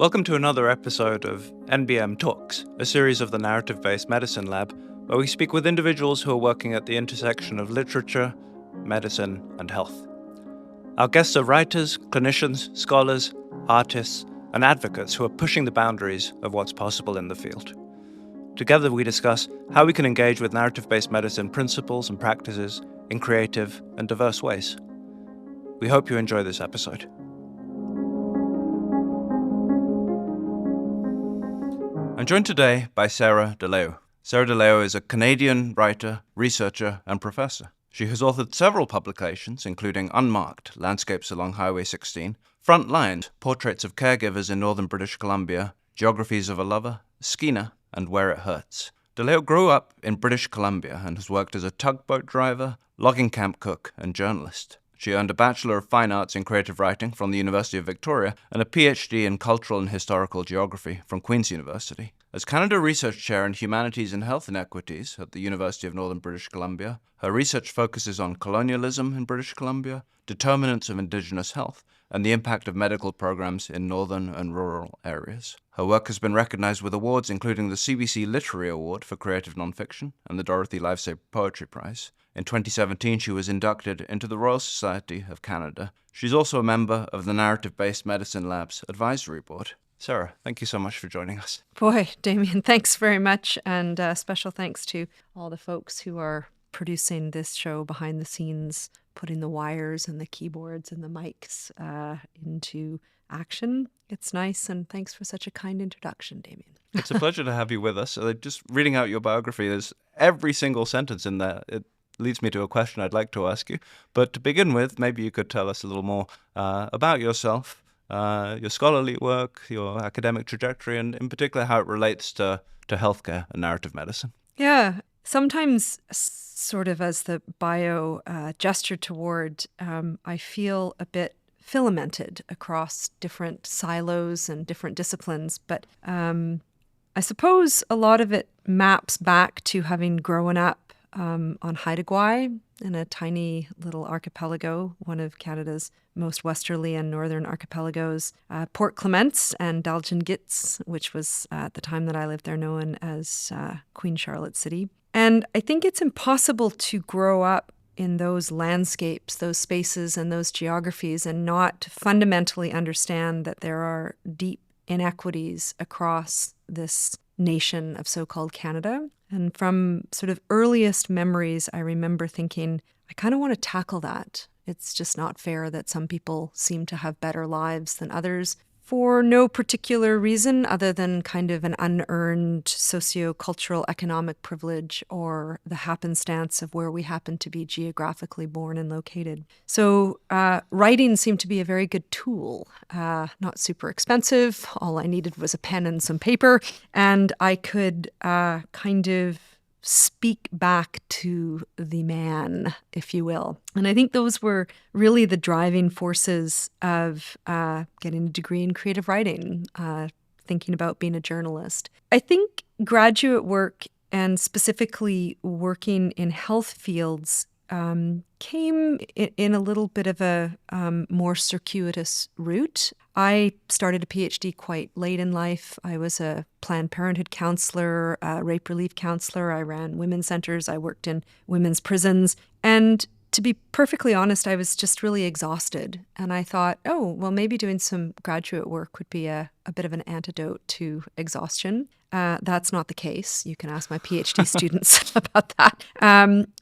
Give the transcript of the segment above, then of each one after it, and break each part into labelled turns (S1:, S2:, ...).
S1: Welcome to another episode of NBM Talks, a series of the Narrative-Based Medicine Lab, where we speak with individuals who are working at the intersection of literature, medicine, and health. Our guests are writers, clinicians, scholars, artists, and advocates who are pushing the boundaries of what's possible in the field. Together we discuss how we can engage with narrative-based medicine principles and practices in creative and diverse ways. We hope you enjoy this episode. I'm joined today by Sarah de Leeuw. Sarah de Leeuw is a Canadian writer, researcher, and professor. She has authored several publications, including Unmarked, Landscapes Along Highway 16, Frontline, Portraits of Caregivers in Northern British Columbia, Geographies of a Lover, Skeena, and Where It Hurts. De Leeuw grew up in British Columbia and has worked as a tugboat driver, logging camp cook, and journalist. She earned a Bachelor of Fine Arts in Creative Writing from the University of Victoria and a PhD in Cultural and Historical Geography from Queen's University. As Canada Research Chair in Humanities and Health Inequities at the University of Northern British Columbia, her research focuses on colonialism in British Columbia, determinants of Indigenous health, and the impact of medical programs in northern and rural areas. Her work has been recognized with awards including the CBC Literary Award for Creative Nonfiction and the Dorothy Livesay Poetry Prize. In 2017, she was inducted into the Royal Society of Canada. She's also a member of the Narrative-Based Medicine Lab's Advisory Board. Sarah, thank you so much for joining us.
S2: Boy, Damien, thanks very much. And special thanks to all the folks who are producing this show behind the scenes, putting the wires and the keyboards and the mics into action. It's nice, and thanks for such a kind introduction, Damien.
S1: It's a pleasure to have you with us. Just reading out your biography, there's every single sentence in there. It leads me to a question I'd like to ask you. But to begin with, maybe you could tell us a little more about yourself, your scholarly work, your academic trajectory, and in particular how it relates to healthcare and narrative medicine.
S2: Yeah, sometimes sort of as the bio gestured toward, I feel a bit filamented across different silos and different disciplines. But I suppose a lot of it maps back to having grown up on Haida Gwaii in a tiny little archipelago, one of Canada's most westerly and northern archipelagos, Port Clements and Dalgingits, which was at the time that I lived there known as Queen Charlotte City. And I think it's impossible to grow up in those landscapes, those spaces and those geographies and not fundamentally understand that there are deep inequities across this nation of so-called Canada. And from sort of earliest memories, I remember thinking, I kind of want to tackle that. It's just not fair that some people seem to have better lives than others for no particular reason other than kind of an unearned socio-cultural economic privilege or the happenstance of where we happen to be geographically born and located. So writing seemed to be a very good tool, not super expensive. All I needed was a pen and some paper, and I could kind of speak back to the man, if you will. And I think those were really the driving forces of getting a degree in creative writing, thinking about being a journalist. I think graduate work and specifically working in health fields came in a little bit of a more circuitous route. I started a PhD quite late in life. I was a Planned Parenthood counselor, a rape relief counselor. I ran women's centers. I worked in women's prisons. And to be perfectly honest, I was just really exhausted. And I thought, oh, well, maybe doing some graduate work would be a bit of an antidote to exhaustion. That's not the case. You can ask my PhD students about that.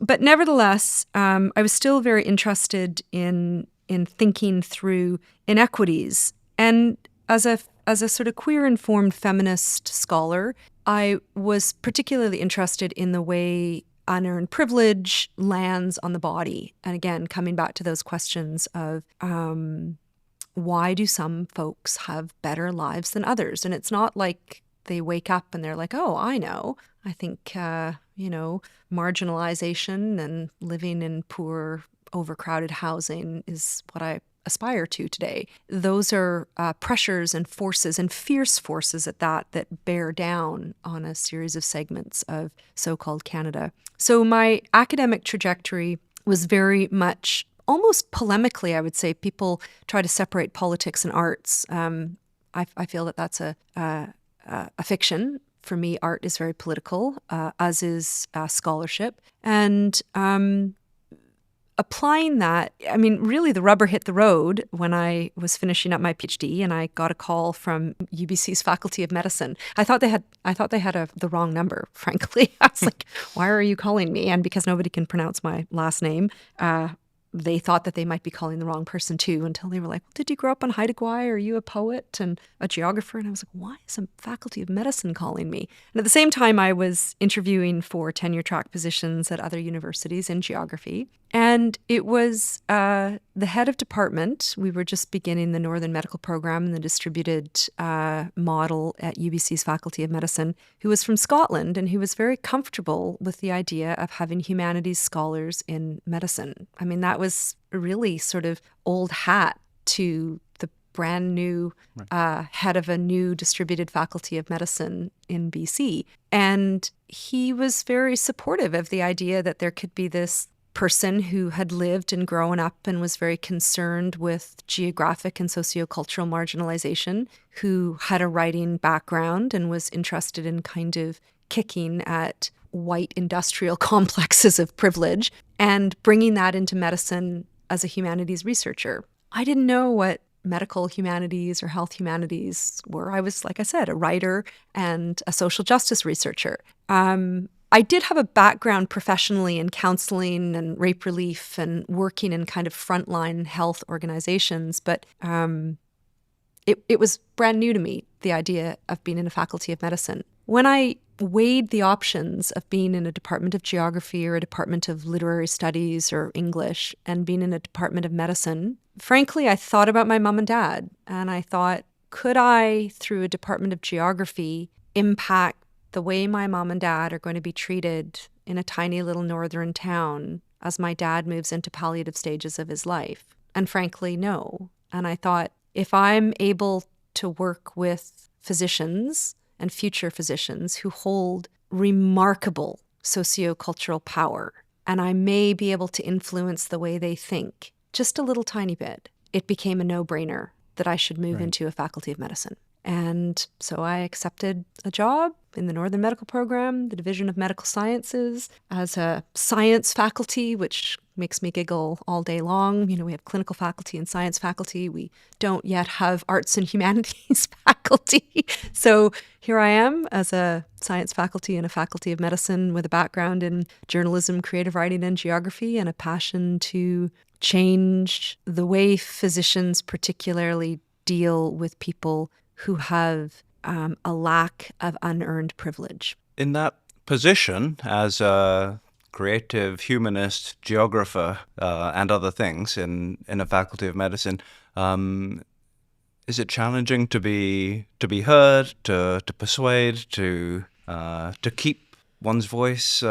S2: But nevertheless, I was still very interested in thinking through inequities. And as a sort of queer-informed feminist scholar, I was particularly interested in the way unearned privilege lands on the body. And again, coming back to those questions of why do some folks have better lives than others? And it's not like they wake up and they're like, oh, I know. I think, marginalization and living in poor, overcrowded housing is what I aspire to today. Those are pressures and forces and fierce forces at that bear down on a series of segments of so-called Canada. So my academic trajectory was very much almost polemically, I would say. People try to separate politics and arts. I feel that that's a fiction. For me, art is very political, as is scholarship. And applying that, I mean, really the rubber hit the road when I was finishing up my PhD and I got a call from UBC's Faculty of Medicine. I thought they had the wrong number, frankly. I was like, why are you calling me? And because nobody can pronounce my last name, they thought that they might be calling the wrong person too, until they were like, well, did you grow up on Haida Gwaii? Are you a poet and a geographer? And I was like, why is a Faculty of Medicine calling me? And at the same time, I was interviewing for tenure track positions at other universities in geography. And it was the head of department. We were just beginning the Northern Medical Program and the distributed model at UBC's Faculty of Medicine, who was from Scotland and who was very comfortable with the idea of having humanities scholars in medicine. I mean, that was really sort of old hat to the brand new head of a new distributed Faculty of Medicine in BC. And he was very supportive of the idea that there could be this person who had lived and grown up and was very concerned with geographic and sociocultural marginalization, who had a writing background and was interested in kind of kicking at white industrial complexes of privilege and bringing that into medicine as a humanities researcher. I didn't know what medical humanities or health humanities were. I was, like I said, a writer and a social justice researcher. I did have a background professionally in counseling and rape relief and working in kind of frontline health organizations, but it was brand new to me, the idea of being in a Faculty of Medicine. When I weighed the options of being in a department of geography or a department of literary studies or English and being in a department of medicine, frankly, I thought about my mom and dad, and I thought, could I, through a department of geography, impact the way my mom and dad are going to be treated in a tiny little northern town as my dad moves into palliative stages of his life? And frankly, no. And I thought, if I'm able to work with physicians and future physicians who hold remarkable sociocultural power, and I may be able to influence the way they think just a little tiny bit, it became a no-brainer that I should move into a Faculty of Medicine. And so I accepted a job in the Northern Medical Program, the Division of Medical Sciences, as a science faculty, which makes me giggle all day long. You know, we have clinical faculty and science faculty. We don't yet have arts and humanities faculty. So here I am as a science faculty in a Faculty of Medicine with a background in journalism, creative writing, and geography, and a passion to change the way physicians particularly deal with people who have a lack of unearned privilege.
S1: In that position as a creative humanist, geographer, and other things in a Faculty of Medicine, is it challenging to be heard, to persuade, to keep one's voice in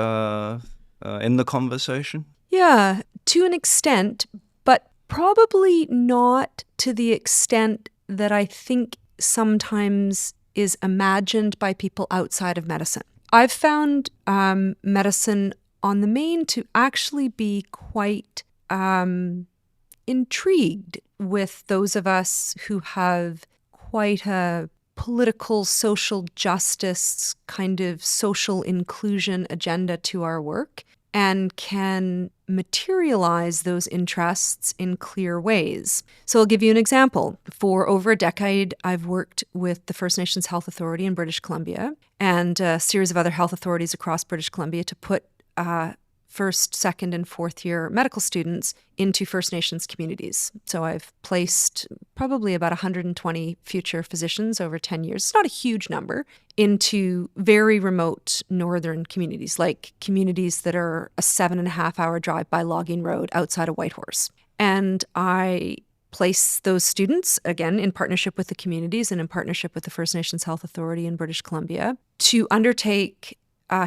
S1: the conversation?
S2: Yeah, to an extent, but probably not to the extent that I think sometimes is imagined by people outside of medicine. I've found medicine on the main to actually be quite intrigued with those of us who have quite a political, social justice, kind of social inclusion agenda to our work, and can materialize those interests in clear ways. So I'll give you an example. For over a decade, I've worked with the First Nations Health Authority in British Columbia and a series of other health authorities across British Columbia to put first, second, and fourth year medical students into First Nations communities. So I've placed probably about 120 future physicians over 10 years. It's not a huge number, into very remote northern communities, like communities that are a 7.5-hour drive by logging road outside of Whitehorse. And I place those students, again, in partnership with the communities and in partnership with the First Nations Health Authority in British Columbia, to undertake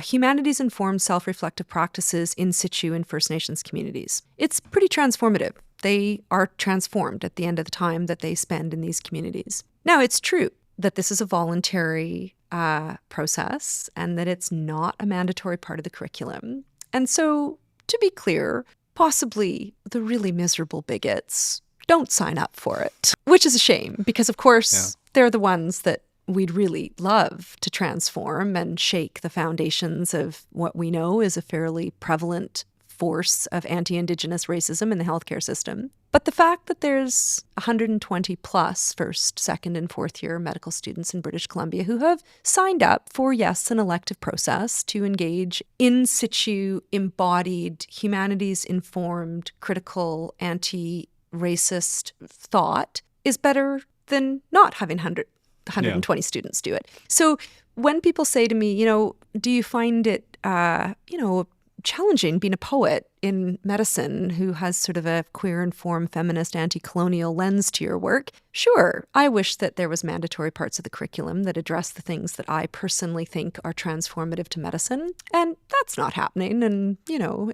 S2: humanities-informed self-reflective practices in situ in First Nations communities. It's pretty transformative. They are transformed at the end of the time that they spend in these communities. Now, it's true that this is a voluntary process and that it's not a mandatory part of the curriculum. And so, to be clear, possibly the really miserable bigots don't sign up for it, which is a shame because, of course, they're the ones that we'd really love to transform and shake the foundations of what we know is a fairly prevalent force of anti-Indigenous racism in the healthcare system. But the fact that there's 120 plus first, second, and fourth year medical students in British Columbia who have signed up for, yes, an elective process to engage in situ, embodied, humanities-informed, critical, anti-racist thought is better than not having 120 students do it. So when people say to me, do you find it, challenging being a poet in medicine who has sort of a queer informed, feminist, anti-colonial lens to your work? Sure, I wish that there was mandatory parts of the curriculum that address the things that I personally think are transformative to medicine. And that's not happening. And,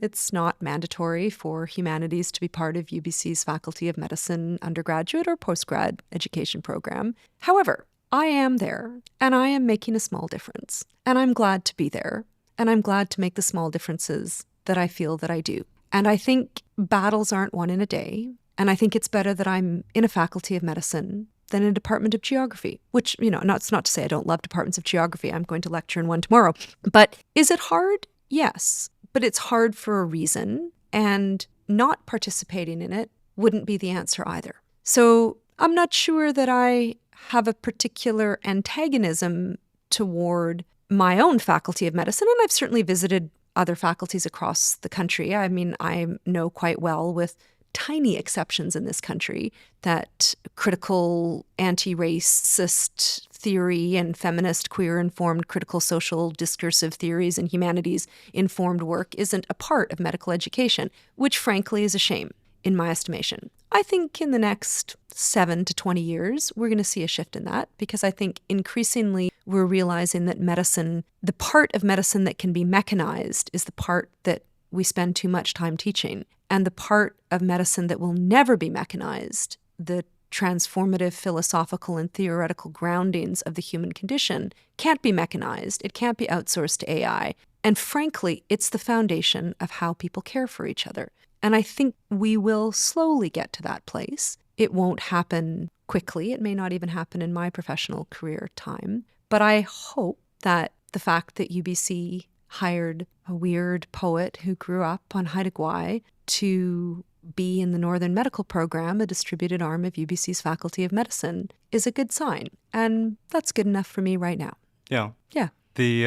S2: it's not mandatory for humanities to be part of UBC's Faculty of Medicine undergraduate or postgrad education program. However, I am there and I am making a small difference. And I'm glad to be there. And I'm glad to make the small differences that I feel that I do. And I think battles aren't won in a day. And I think it's better that I'm in a faculty of medicine than in a department of geography, which, it's not to say I don't love departments of geography. I'm going to lecture in one tomorrow. But is it hard? Yes. But it's hard for a reason. And not participating in it wouldn't be the answer either. So I'm not sure that I have a particular antagonism toward my own faculty of medicine, and I've certainly visited other faculties across the country. I mean, I know quite well, with tiny exceptions in this country, that critical anti-racist theory and feminist, queer-informed, critical social discursive theories and humanities-informed work isn't a part of medical education, which frankly is a shame, in my estimation. I think in the next 7 to 20 years, we're going to see a shift in that, because I think increasingly we're realizing that medicine, the part of medicine that can be mechanized, is the part that we spend too much time teaching. And the part of medicine that will never be mechanized, the transformative philosophical and theoretical groundings of the human condition, can't be mechanized. It can't be outsourced to AI. And frankly, it's the foundation of how people care for each other. And I think we will slowly get to that place. It won't happen quickly. It may not even happen in my professional career time. But I hope that the fact that UBC hired a weird poet who grew up on Haida Gwaii to be in the Northern Medical Program, a distributed arm of UBC's Faculty of Medicine, is a good sign. And that's good enough for me right now.
S1: Yeah.
S2: Yeah.
S1: The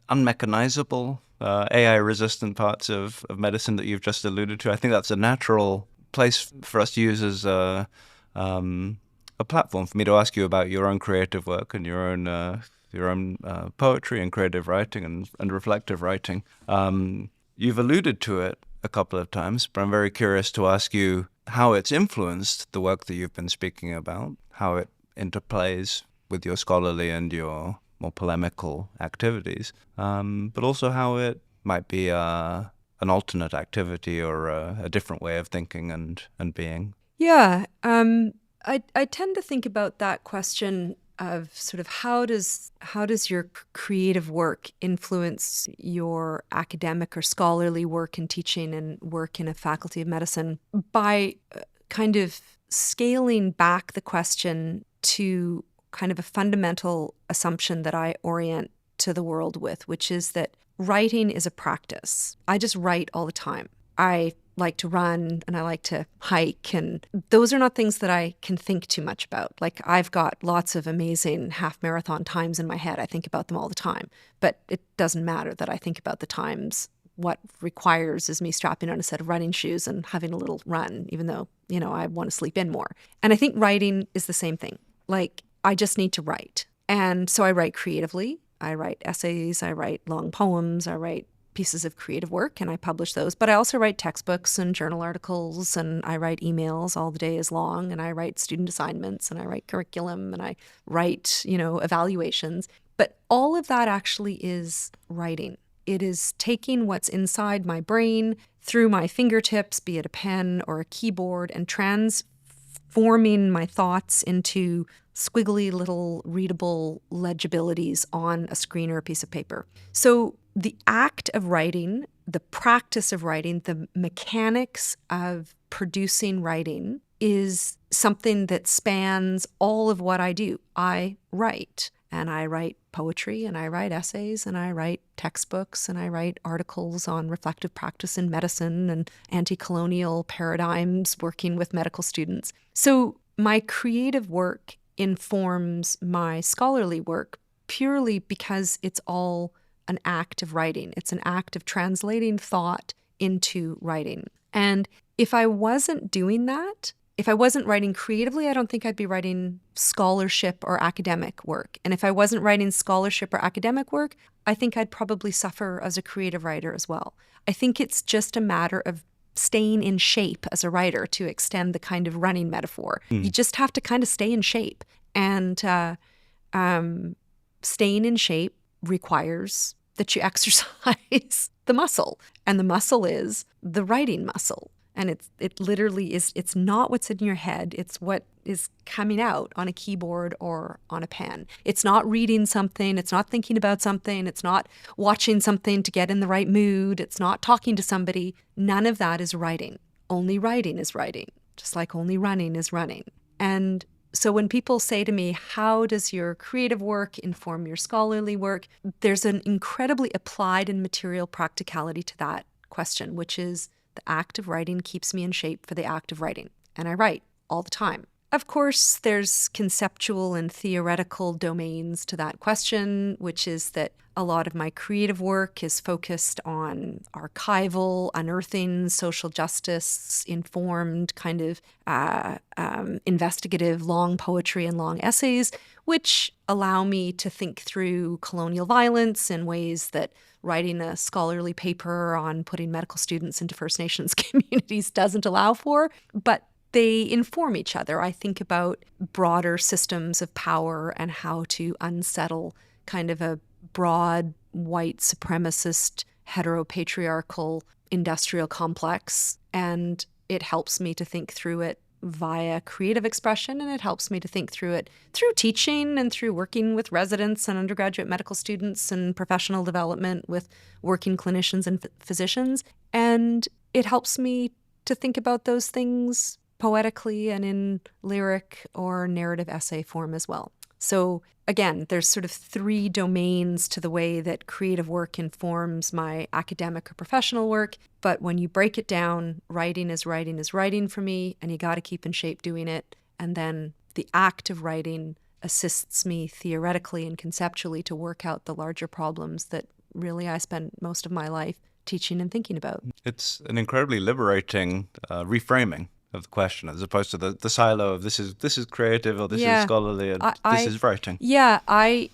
S1: unmechanizable, AI-resistant parts of medicine that you've just alluded to, I think that's a natural place for us to use as a platform for me to ask you about your own creative work and your own poetry and creative writing and reflective writing. You've alluded to it a couple of times, but I'm very curious to ask you how it's influenced the work that you've been speaking about, how it interplays with your scholarly and your more polemical activities, but also how it might be an alternate activity or a different way of thinking and being.
S2: Yeah, I tend to think about that question of sort of how does your creative work influence your academic or scholarly work in teaching and work in a faculty of medicine, by kind of scaling back the question to kind of a fundamental assumption that I orient to the world with, which is that writing is a practice. I just write all the time. I like to run and I like to hike, and those are not things that I can think too much about. Like, I've got lots of amazing half marathon times in my head. I think about them all the time, but it doesn't matter that I think about the times. What requires is me strapping on a set of running shoes and having a little run, even though, I want to sleep in more. And I think writing is the same thing. Like, I just need to write. And so I write creatively. I write essays, I write long poems, I write pieces of creative work, and I publish those. But I also write textbooks and journal articles, and I write emails all the day is long, and I write student assignments, and I write curriculum, and I write, evaluations. But all of that actually is writing. It is taking what's inside my brain through my fingertips, be it a pen or a keyboard, and transforming my thoughts into squiggly little readable legibilities on a screen or a piece of paper. So the act of writing, the practice of writing, the mechanics of producing writing is something that spans all of what I do. I write, and I write poetry, and I write essays, and I write textbooks, and I write articles on reflective practice in medicine and anti-colonial paradigms working with medical students. So my creative work informs my scholarly work purely because it's all an act of writing. It's an act of translating thought into writing. And if I wasn't doing that, if I wasn't writing creatively, I don't think I'd be writing scholarship or academic work. And if I wasn't writing scholarship or academic work, I think I'd probably suffer as a creative writer as well. I think it's just a matter of staying in shape as a writer, to extend the kind of running metaphor. You just have to kind of stay in shape. And staying in shape requires that you exercise the muscle. And the muscle is the writing muscle. And it literally is, it's not what's in your head, it's what is coming out on a keyboard or on a pen. It's not reading something, it's not thinking about something, it's not watching something to get in the right mood, it's not talking to somebody. None of that is writing. Only writing is writing, just like only running is running. And so when people say to me, how does your creative work inform your scholarly work? There's an incredibly applied and material practicality to that question, which is the act of writing keeps me in shape for the act of writing. And I write all the time. Of course, there's conceptual and theoretical domains to that question, which is that a lot of my creative work is focused on archival, unearthing, social justice informed kind of investigative long poetry and long essays, which allow me to think through colonial violence in ways that writing a scholarly paper on putting medical students into First Nations communities doesn't allow for. But they inform each other. I think about broader systems of power and how to unsettle kind of a broad white supremacist heteropatriarchal industrial complex. And it helps me to think through it via creative expression, and it helps me to think through it through teaching and through working with residents and undergraduate medical students and professional development with working clinicians and physicians. And it helps me to think about those things poetically and in lyric or narrative essay form as well. So again, there's sort of three domains to the way that creative work informs my academic or professional work. But when you break it down, writing is writing for me, and you got to keep in shape doing it. And then the act of writing assists me theoretically and conceptually to work out the larger problems that really I spend most of my life teaching and thinking about.
S1: It's an incredibly liberating reframing of the question, as opposed to the silo of this is creative or this is scholarly and this is writing.
S2: Yeah, I've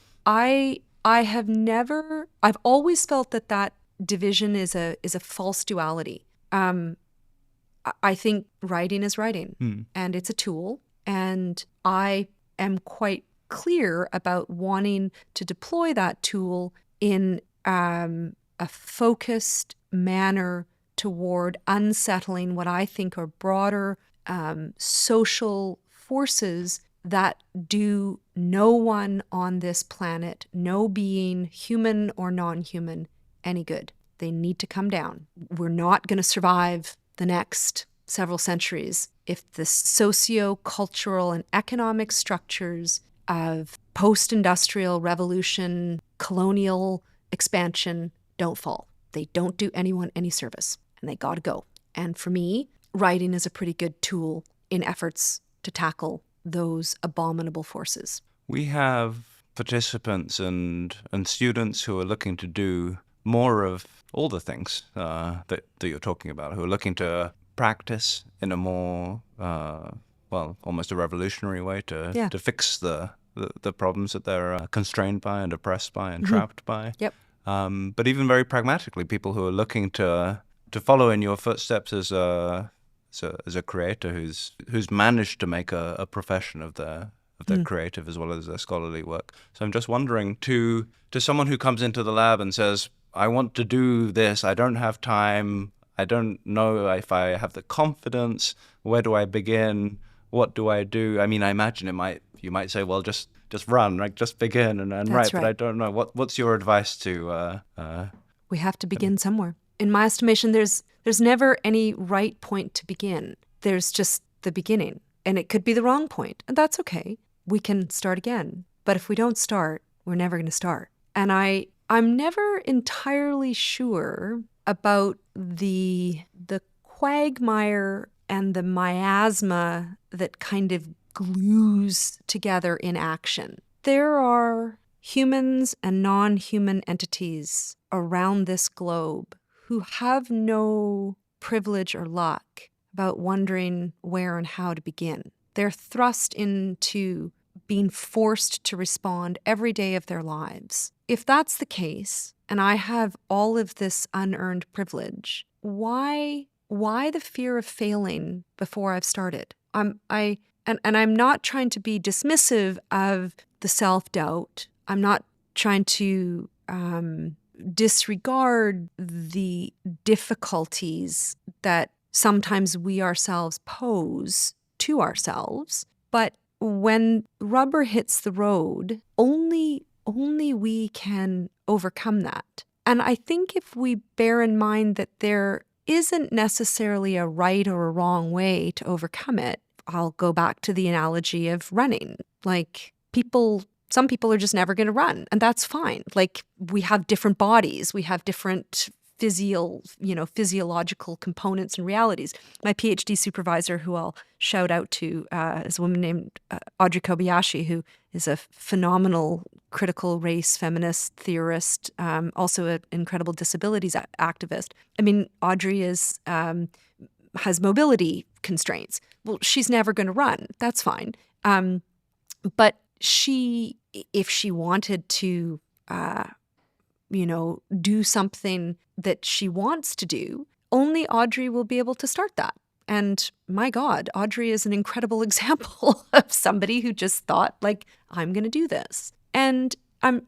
S2: always felt that division is a false duality. I think writing is writing, and it's a tool, and I am quite clear about wanting to deploy that tool in a focused manner toward unsettling what I think are broader social forces that do no one on this planet, no being, human or non-human, any good. They need to come down. We're not going to survive the next several centuries if the socio-cultural and economic structures of post-industrial revolution, colonial expansion don't fall. They don't do anyone any service, and they got to go. And for me, writing is a pretty good tool in efforts to tackle those abominable forces.
S1: We have participants and students who are looking to do more of all the things that you're talking about, who are looking to practice in a more, almost a revolutionary way to fix the problems that they're constrained by and oppressed by and trapped by.
S2: Yep.
S1: But even very pragmatically, people who are looking to follow in your footsteps as a creator who's managed to make a profession of their creative as well as their scholarly work. So I'm just wondering, to someone who comes into the lab and says, I want to do this, I don't have time, I don't know if I have the confidence, where do I begin, what do I do? I mean, I imagine you might say, well, just run, right? Just begin and write. Right. But I don't know. What's your advice to?
S2: We have to begin somewhere. In my estimation, there's never any right point to begin. There's just the beginning. And it could be the wrong point. And that's okay. We can start again. But if we don't start, we're never going to start. And I'm never entirely sure about the quagmire and the miasma that kind of glues together in action. There are humans and non-human entities around this globe who have no privilege or luck about wondering where and how to begin. They're thrust into being forced to respond every day of their lives. If that's the case, and I have all of this unearned privilege, why the fear of failing before I've started? I'm not trying to be dismissive of the self-doubt. I'm not trying to disregard the difficulties that sometimes we ourselves pose to ourselves. But when rubber hits the road, only we can overcome that. And I think if we bear in mind that there isn't necessarily a right or a wrong way to overcome it, I'll go back to the analogy of running. Like some people are just never going to run, and that's fine. Like, we have different bodies, we have different physiological components and realities. My PhD supervisor, who I'll shout out to, is a woman named Audrey Kobayashi, who is a phenomenal critical race feminist theorist, also an incredible disabilities activist. I mean, Audrey has mobility constraints. Well, she's never going to run. That's fine. But if she wanted to, do something that she wants to do, only Audrey will be able to start that. And my God, Audrey is an incredible example of somebody who just thought, like, I'm going to do this. And I'm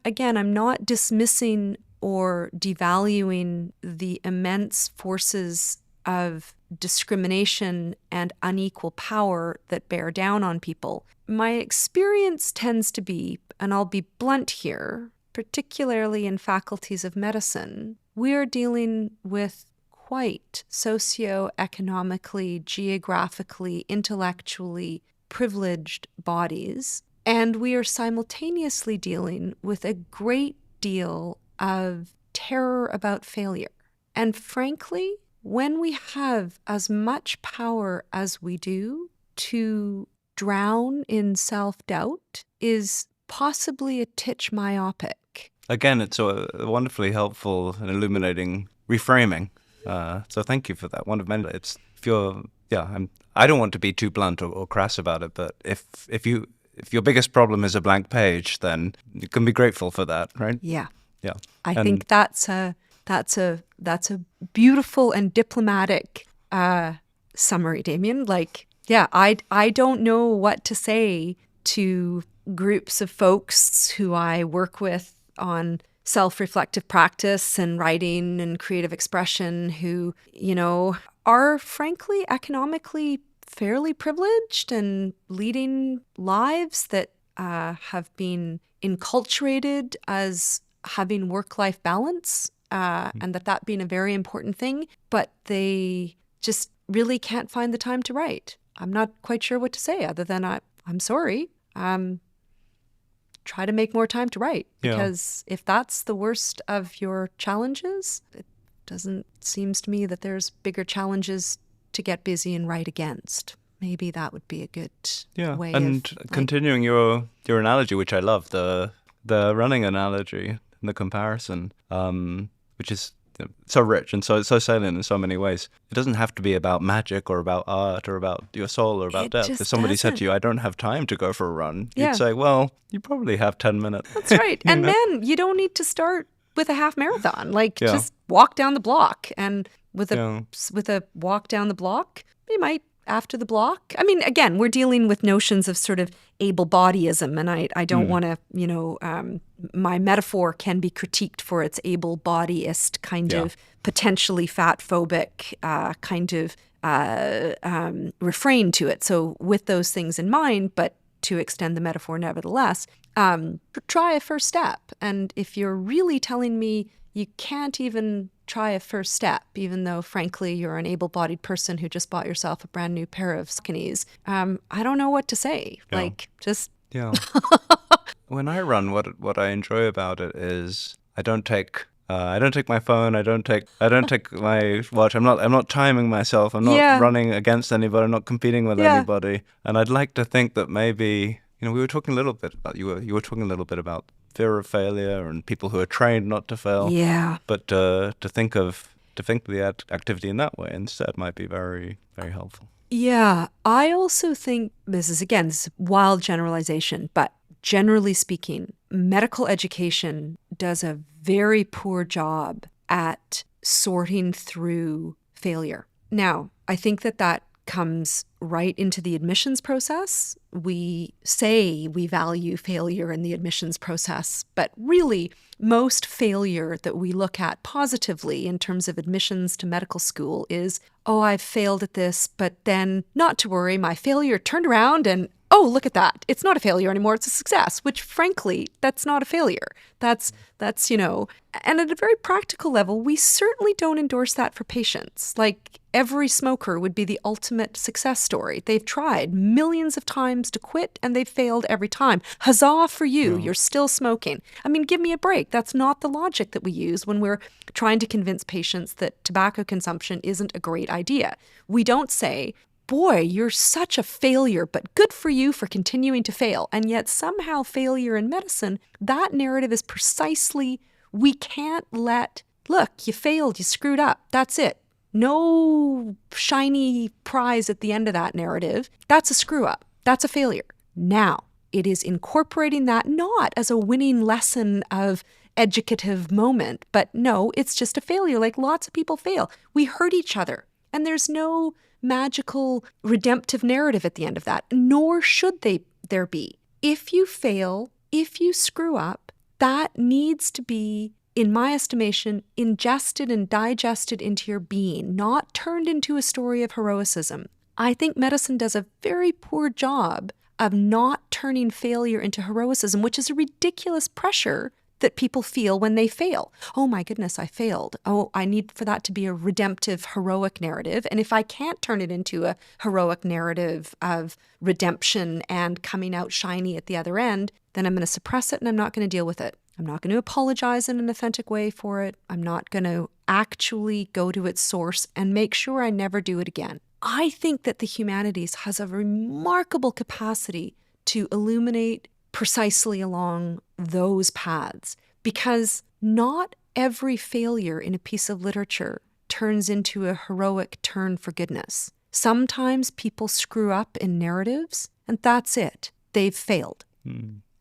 S2: not dismissing or devaluing the immense forces of discrimination and unequal power that bear down on people. My experience tends to be, and I'll be blunt here, particularly in faculties of medicine, we're dealing with quite socioeconomically, geographically, intellectually privileged bodies, and we are simultaneously dealing with a great deal of terror about failure. And frankly, when we have as much power as we do, to drown in self-doubt is possibly a titch myopic.
S1: Again, it's a wonderfully helpful and illuminating reframing. So thank you for that. One of many. I don't want to be too blunt or crass about it, but if your biggest problem is a blank page, then you can be grateful for that, right?
S2: Yeah.
S1: Yeah.
S2: I think that's a beautiful and diplomatic summary, Damien. Like, yeah, I don't know what to say to groups of folks who I work with on self-reflective practice and writing and creative expression who, are frankly economically fairly privileged and leading lives that have been enculturated as having work-life balance and that being a very important thing, but they just really can't find the time to write. I'm not quite sure what to say other than I'm sorry. Try to make more time to write, because if that's the worst of your challenges, it seems to me that there's bigger challenges to get busy and write against. Maybe that would be a good way
S1: and continuing your analogy, which I love, the running analogy and the comparison, which is so rich and so salient in so many ways. It doesn't have to be about magic or about art or about your soul or about death. If somebody said to you, I don't have time to go for a run, you'd say, well, you probably have 10 minutes.
S2: That's right. And man, you don't need to start with a half marathon. Like, just walk down the block. And with a walk down the block, you might after the block. I mean, again, we're dealing with notions of sort of able-bodyism, and I don't want to, my metaphor can be critiqued for its able-bodyist kind of potentially fat-phobic kind of refrain to it. So with those things in mind, but to extend the metaphor nevertheless, try a first step. And if you're really telling me you can't even try a first step, even though, frankly, you're an able-bodied person who just bought yourself a brand new pair of skinnies. I don't know what to say.
S1: Yeah.
S2: Like, just...
S1: Yeah. When I run, what I enjoy about it is I don't take my phone. I don't take my watch. I'm not timing myself. I'm not running against anybody. I'm not competing with anybody. And I'd like to think that maybe, we were talking a little bit about you were talking a little bit about fear of failure and people who are trained not to fail.
S2: Yeah.
S1: But to think of the activity in that way instead might be very, very helpful.
S2: Yeah, I also think this is a wild generalization, but generally speaking, medical education does a very poor job at sorting through failure. Now, I think that comes right into the admissions process. We say we value failure in the admissions process, but really most failure that we look at positively in terms of admissions to medical school is, oh, I've failed at this, but then not to worry, my failure turned around and, oh, look at that. It's not a failure anymore. It's a success, which frankly, that's not a failure. That's, and at a very practical level, we certainly don't endorse that for patients. Like every smoker would be the ultimate success story. They've tried millions of times to quit and they've failed every time. Huzzah for you. You're still smoking. I mean, give me a break. That's not the logic that we use when we're trying to convince patients that tobacco consumption isn't a great idea. We don't say, boy, you're such a failure, but good for you for continuing to fail. And yet somehow failure in medicine, that narrative is precisely, we can't look, you failed, you screwed up, that's it. No shiny prize at the end of that narrative. That's a screw up. That's a failure. Now, it is incorporating that not as a winning lesson of educative moment, but no, it's just a failure. Like lots of people fail. We hurt each other. And there's no magical redemptive narrative at the end of that, nor should there be. If you fail, if you screw up, that needs to be, in my estimation, ingested and digested into your being, not turned into a story of heroism. I think medicine does a very poor job of not turning failure into heroism, which is a ridiculous pressure that people feel when they fail. Oh my goodness, I failed. Oh, I need for that to be a redemptive, heroic narrative. And if I can't turn it into a heroic narrative of redemption and coming out shiny at the other end, then I'm going to suppress it and I'm not going to deal with it. I'm not going to apologize in an authentic way for it. I'm not going to actually go to its source and make sure I never do it again. I think that the humanities has a remarkable capacity to illuminate precisely along those paths, because not every failure in a piece of literature turns into a heroic turn for goodness. Sometimes people screw up in narratives, and that's it. They've failed.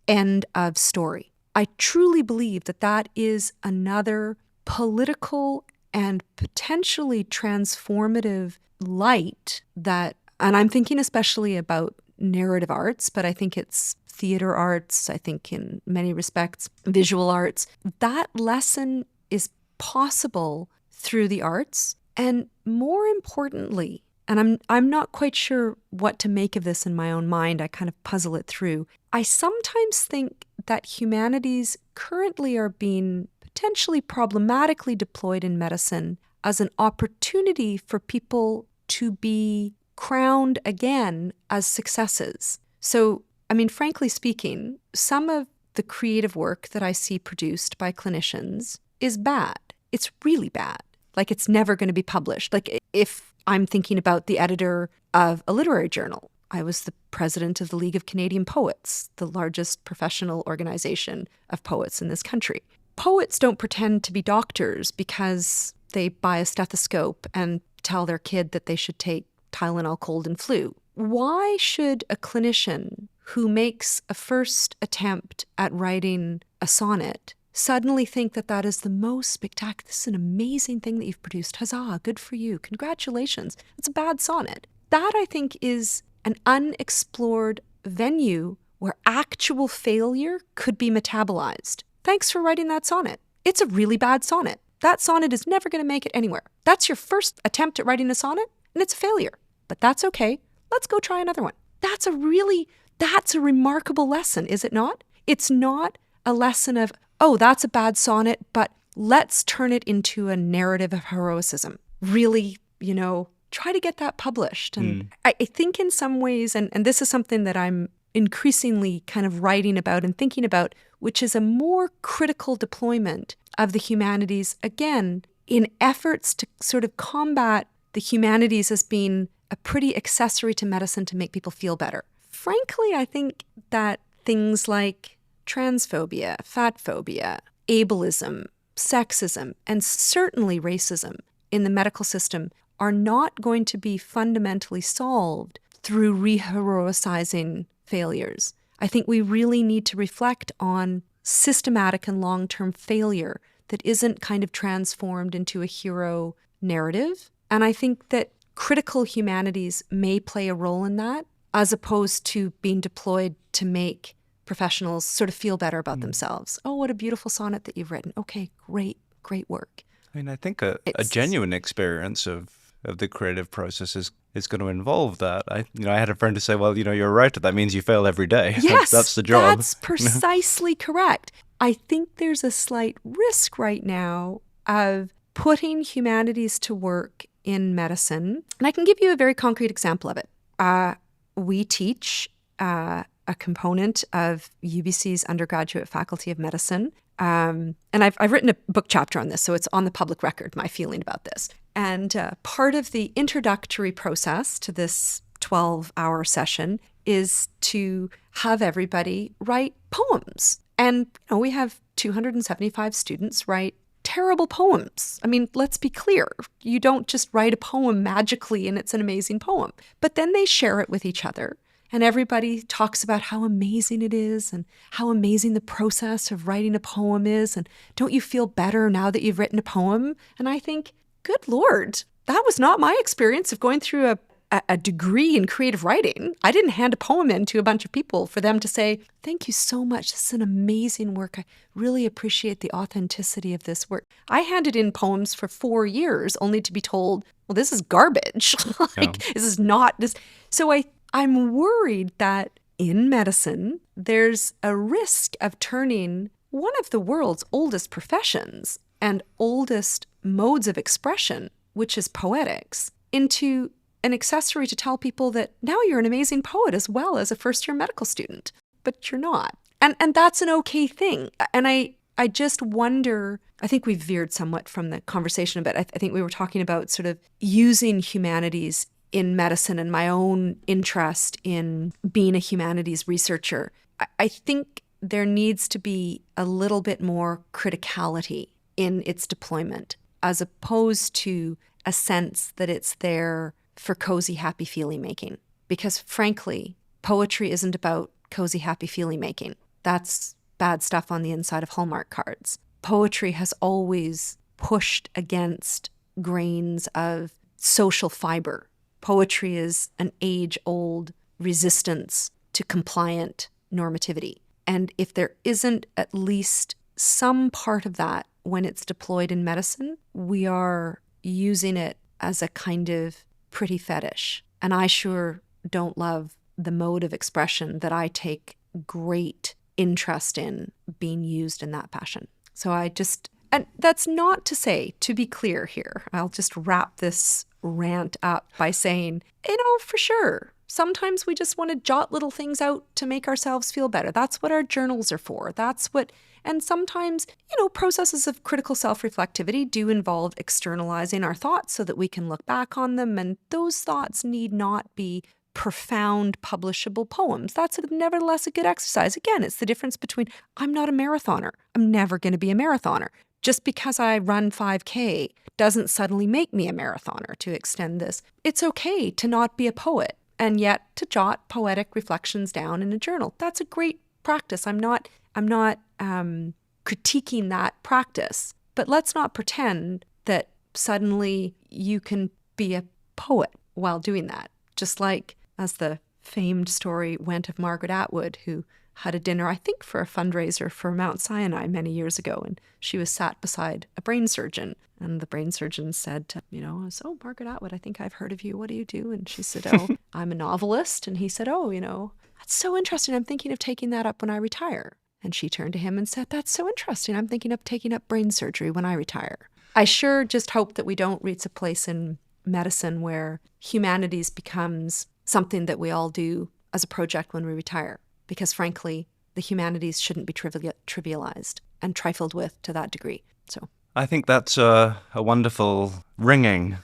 S2: End of story. I truly believe that is another political and potentially transformative light that, and I'm thinking especially about narrative arts, but I think it's theater arts, I think in many respects, visual arts. That lesson is possible through the arts. And more importantly, and I'm not quite sure what to make of this in my own mind, I kind of puzzle it through. I sometimes think that humanities currently are being potentially problematically deployed in medicine as an opportunity for people to be crowned again as successes. So, I mean, frankly speaking, some of the creative work that I see produced by clinicians is bad. It's really bad. Like, it's never going to be published. Like, if I'm thinking about the editor of a literary journal, I was the president of the League of Canadian Poets, the largest professional organization of poets in this country. Poets don't pretend to be doctors because they buy a stethoscope and tell their kid that they should take Tylenol cold and flu. Why should a clinician who makes a first attempt at writing a sonnet suddenly think that is the most spectacular, this is an amazing thing that you've produced, huzzah, good for you, congratulations, it's a bad sonnet? That, I think, is an unexplored venue where actual failure could be metabolized. Thanks for writing that sonnet. It's a really bad sonnet. That sonnet is never going to make it anywhere. That's your first attempt at writing a sonnet, and it's a failure. But that's okay. Let's go try another one. That's a remarkable lesson, is it not? It's not a lesson of, oh, that's a bad sonnet, but let's turn it into a narrative of heroism. Really, try to get that published. And I think in some ways, and this is something that I'm increasingly kind of writing about and thinking about, which is a more critical deployment of the humanities, again, in efforts to sort of combat the humanities as being a pretty accessory to medicine to make people feel better. Frankly, I think that things like transphobia, fat phobia, ableism, sexism, and certainly racism in the medical system are not going to be fundamentally solved through re-heroicizing failures. I think we really need to reflect on systematic and long-term failure that isn't kind of transformed into a hero narrative. And I think that critical humanities may play a role in that, as opposed to being deployed to make professionals sort of feel better about themselves. Oh, what a beautiful sonnet that you've written. Okay, great work.
S1: I mean, I think a genuine experience of the creative process is going to involve that. I had a friend who say, well, you're a writer. That means you fail every day.
S2: Yes,
S1: that's the job.
S2: That's precisely correct. I think there's a slight risk right now of putting humanities to work in medicine. And I can give you a very concrete example of it. We teach a component of UBC's undergraduate faculty of medicine. And I've written a book chapter on this, so it's on the public record, my feeling about this. And part of the introductory process to this 12-hour session is to have everybody write poems. And we have 275 students write terrible poems. I mean, let's be clear. You don't just write a poem magically and it's an amazing poem. But then they share it with each other. And everybody talks about how amazing it is and how amazing the process of writing a poem is. And don't you feel better now that you've written a poem? And I think, good Lord, that was not my experience of going through a degree in creative writing. I didn't hand a poem in to a bunch of people for them to say, thank you so much. This is an amazing work. I really appreciate the authenticity of this work. I handed in poems for 4 years only to be told, well, this is garbage. This is not this. So I'm worried that in medicine, there's a risk of turning one of the world's oldest professions and oldest modes of expression, which is poetics, into an accessory to tell people that now you're an amazing poet as well as a first-year medical student, but you're not. And that's an okay thing. And I just wonder, I think we've veered somewhat from the conversation, but I think we were talking about sort of using humanities in medicine and my own interest in being a humanities researcher. I think there needs to be a little bit more criticality in its deployment, as opposed to a sense that it's there for cozy, happy, feely making. Because frankly, poetry isn't about cozy, happy, feely making. That's bad stuff on the inside of Hallmark cards. Poetry has always pushed against grains of social fiber. Poetry is an age-old resistance to compliant normativity. And if there isn't at least some part of that when it's deployed in medicine, we are using it as a kind of pretty fetish. And I sure don't love the mode of expression that I take great interest in being used in that fashion. So and that's not to say, to be clear here, I'll just wrap this rant up by saying, for sure, sometimes we just want to jot little things out to make ourselves feel better. That's what our journals are for. And sometimes, processes of critical self-reflectivity do involve externalizing our thoughts so that we can look back on them. And those thoughts need not be profound, publishable poems. That's nevertheless a good exercise. Again, it's the difference between I'm not a marathoner. I'm never going to be a marathoner. Just because I run 5K doesn't suddenly make me a marathoner, to extend this. It's okay to not be a poet and yet to jot poetic reflections down in a journal. That's a great practice. I'm not critiquing that practice, but let's not pretend that suddenly you can be a poet while doing that. Just like as the famed story went of Margaret Atwood, who had a dinner, I think, for a fundraiser for Mount Sinai many years ago, and she was sat beside a brain surgeon. And the brain surgeon said, "Oh, Margaret Atwood, I think I've heard of you. What do you do?" And she said, "Oh, I'm a novelist." And he said, "Oh, that's so interesting. I'm thinking of taking that up when I retire." And she turned to him and said, "That's so interesting. I'm thinking of taking up brain surgery when I retire." I sure just hope that we don't reach a place in medicine where humanities becomes something that we all do as a project when we retire. Because frankly, the humanities shouldn't be trivialized and trifled with to that degree. So
S1: I think that's a wonderful ringing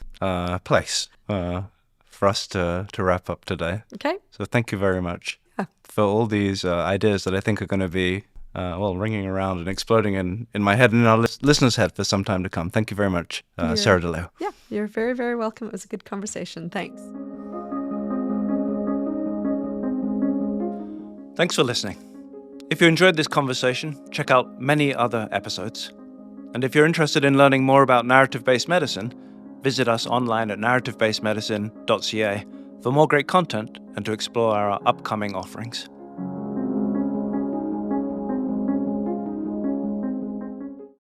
S1: place for us to wrap up today.
S2: Okay.
S1: So thank you very much for all these ideas that I think are going to be, ringing around and exploding in my head and in our listeners' head for some time to come. Thank you very much, Sarah de Leeuw.
S2: Yeah, you're very, very welcome. It was a good conversation. Thanks.
S1: Thanks for listening. If you enjoyed this conversation, check out many other episodes. And if you're interested in learning more about narrative-based medicine, visit us online at narrativebasedmedicine.ca for more great content and to explore our upcoming offerings.